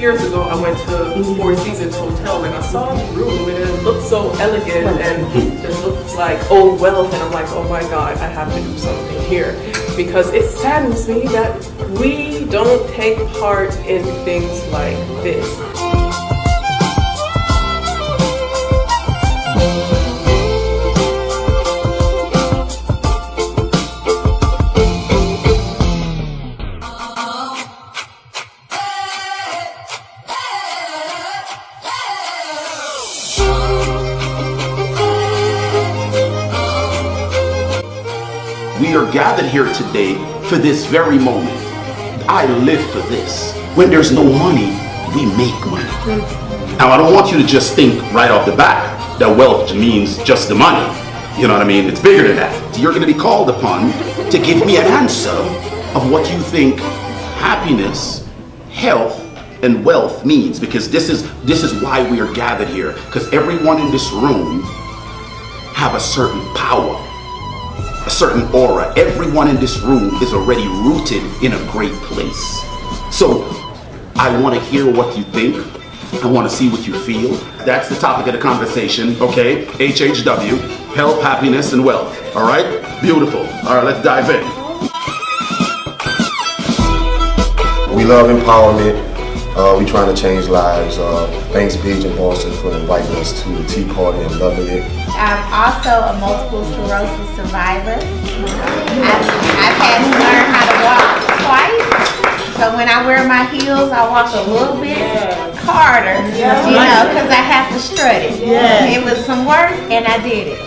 years ago, I went to Four Seasons Hotel and I saw the room and it looked so elegant and just looked like old wealth, and I'm like, oh my God, I have to do something here, because it saddens me that we don't take part in things like this. We are gathered here today for this very moment. I live for this. When there's no money, we make money. Now, I don't want you to just think right off the bat that wealth means just the money. You know what I mean? It's bigger than that. You're going to be called upon to give me an answer of what you think happiness, health, and wealth means, because this is why we are gathered here. Because everyone in this room have a certain power, a certain aura. Everyone in this room is already rooted in a great place. So I want to hear what you think. I want to see what you feel. That's the topic of the conversation, okay? HHW, health, happiness, and wealth. All right? Beautiful. All right, let's dive in. We love empowerment. We trying to change lives. Thanks, Baje and Boston, for inviting us to the Tea Party and loving it. I'm also a multiple sclerosis survivor. I've had to learn how to walk twice. So when I wear my heels, I walk a little bit harder, you know, because I have to strut it. It was some work and I did it.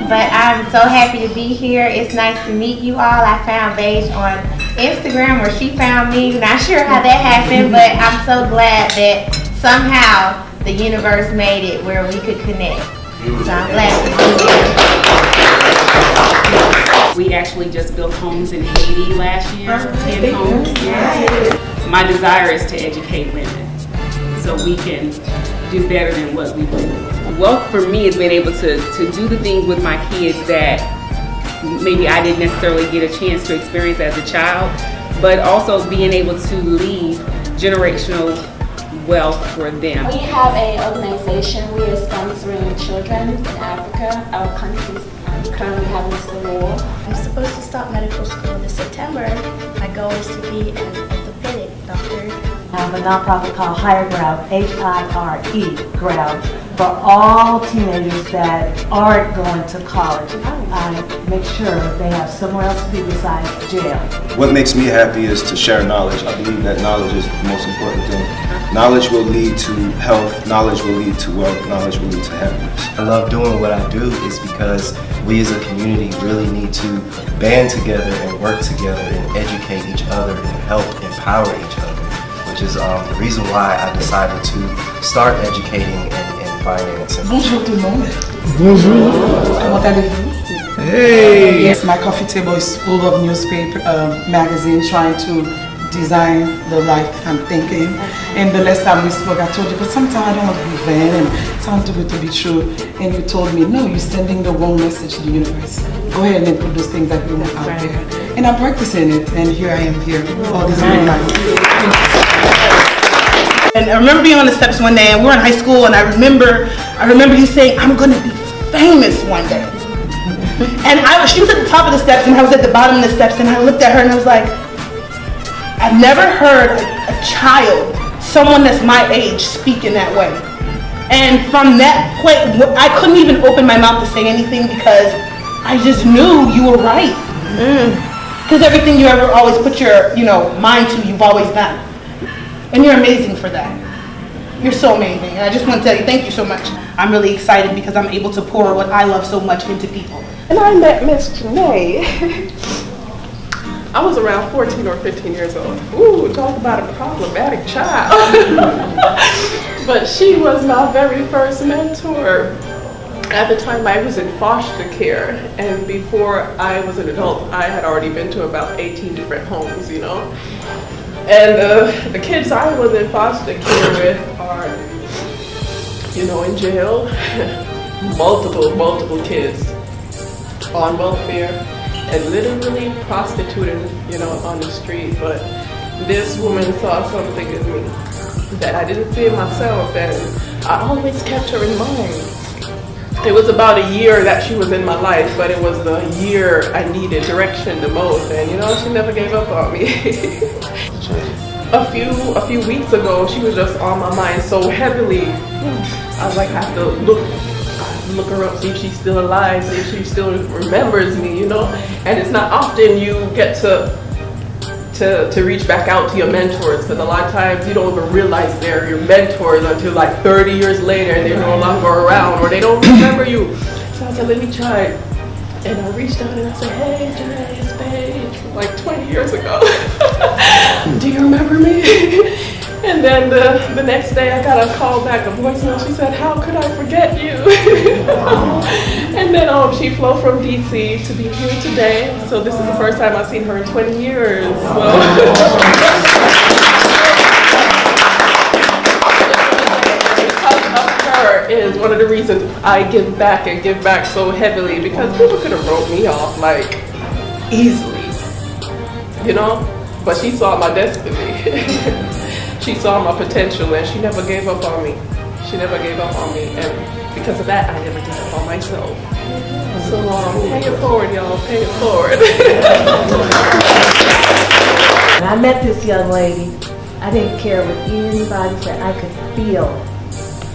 But I'm so happy to be here. It's nice to meet you all. I found Baje on Instagram, where she found me. Not sure how that happened, but I'm so glad that somehow the universe made it where we could connect. So I'm glad to be here. We actually just built homes in Haiti last year, 10 homes. My desire is to educate women so we can do better than what we do. Wealth for me has been able to do the things with my kids that maybe I didn't necessarily get a chance to experience as a child, but also being able to leave generational wealth for them. We have an organization. We are sponsoring children in Africa. Our country is currently having a civil war. I'm supposed to start medical school this September. My goal is to be an orthopedic doctor. I have a nonprofit called Higher Ground, H-I-R-E, Ground, for all teenagers that aren't going to college. I make sure they have somewhere else to be besides jail. What makes me happy is to share knowledge. I believe that knowledge is the most important thing. Knowledge will lead to health, knowledge will lead to wealth, knowledge will lead to happiness. I love doing what I do is because we as a community really need to band together and work together and educate each other and help empower each other, which is the reason why I decided to start educating in finance. Bonjour tout le monde. Bonjour. Comment allez-vous? Hey. Yes, my coffee table is full of newspaper, magazines trying to design the life that I'm thinking. And the last time we spoke, I told you, but sometimes I don't want to be vain and sound too good to be true. And you told me, no, you're sending the wrong message to the universe. Go ahead and put those things that you want out there. And I'm practicing it, and here I am here all this time. And I remember being on the steps one day, and we were in high school, and I remember you saying, I'm gonna be famous one day. And she was at the top of the steps, and I was at the bottom of the steps, and I looked at her, and I was like, I've never heard a child, someone that's my age, speak in that way. And from that point, I couldn't even open my mouth to say anything because I just knew you were right. Because everything you ever always put your mind to, you've always done. And you're amazing for that. You're so amazing. And I just want to tell you, thank you so much. I'm really excited because I'm able to pour what I love so much into people. And I met Miss Janae. I was around 14 or 15 years old. Ooh, talk about a problematic child. But she was my very first mentor. At the time I was in foster care, and before I was an adult, I had already been to about 18 different homes, And the kids I was in foster care with are, in jail. multiple kids on welfare. And literally prostituting, on the street. But this woman saw something in me that I didn't see in myself, and I always kept her in mind. It was about a year that she was in my life, but it was the year I needed direction the most, and you know, she never gave up on me. A few weeks ago, she was just on my mind so heavily. I was like, I have to look her up, see if she's still alive, see if she still remembers me, you know? And it's not often you get to reach back out to your mentors, because a lot of times you don't even realize they're your mentors until like 30 years later and they're no longer around or they don't remember you. So I said, let me try. And I reached out and I said, hey Janae, it's Paige, from like 20 years ago. Do you remember me? And then the next day I got a call back, a voicemail. She said, how could I forget you? And then she flew from DC to be here today. So this is the first time I've seen her in 20 years. So. Because of her is one of the reasons I give back and give back so heavily, because people could have wrote me off like easily, you know? But she saw my destiny. She saw my potential and she never gave up on me. She never gave up on me, and because of that, I never gave up on myself. So pay it forward, y'all, pay it forward. When I met this young lady, I didn't care what anybody said. I could feel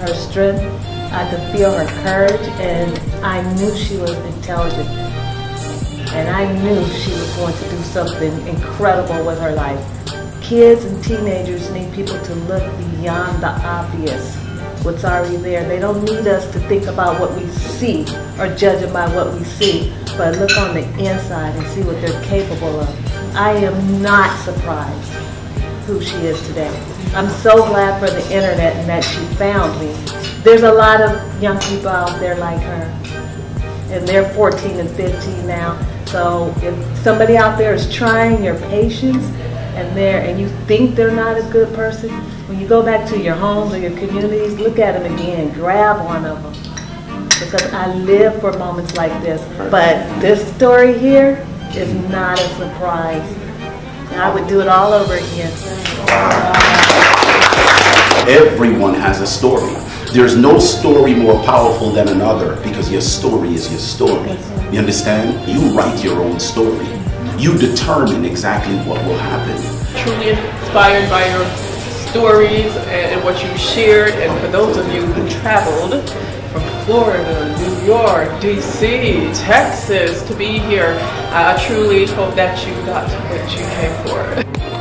her strength, I could feel her courage, and I knew she was intelligent. And I knew she was going to do something incredible with her life. Kids and teenagers need people to look beyond the obvious, what's already there. They don't need us to think about what we see or judge them by what we see, but look on the inside and see what they're capable of. I am not surprised who she is today. I'm so glad for the internet and that she found me. There's a lot of young people out there like her, and they're 14 and 15 now. So if somebody out there is trying your patience and you think they're not a good person, when you go back to your homes or your communities, look at them again, grab one of them. Because I live for moments like this. But this story here is not a surprise. And I would do it all over again. Everyone has a story. There's no story more powerful than another, because your story is your story. You understand? You write your own story. You determine exactly what will happen. Truly inspired by your stories and what you shared, and for those of you who traveled from Florida, New York, DC, Texas to be here, I truly hope that you got what you came for.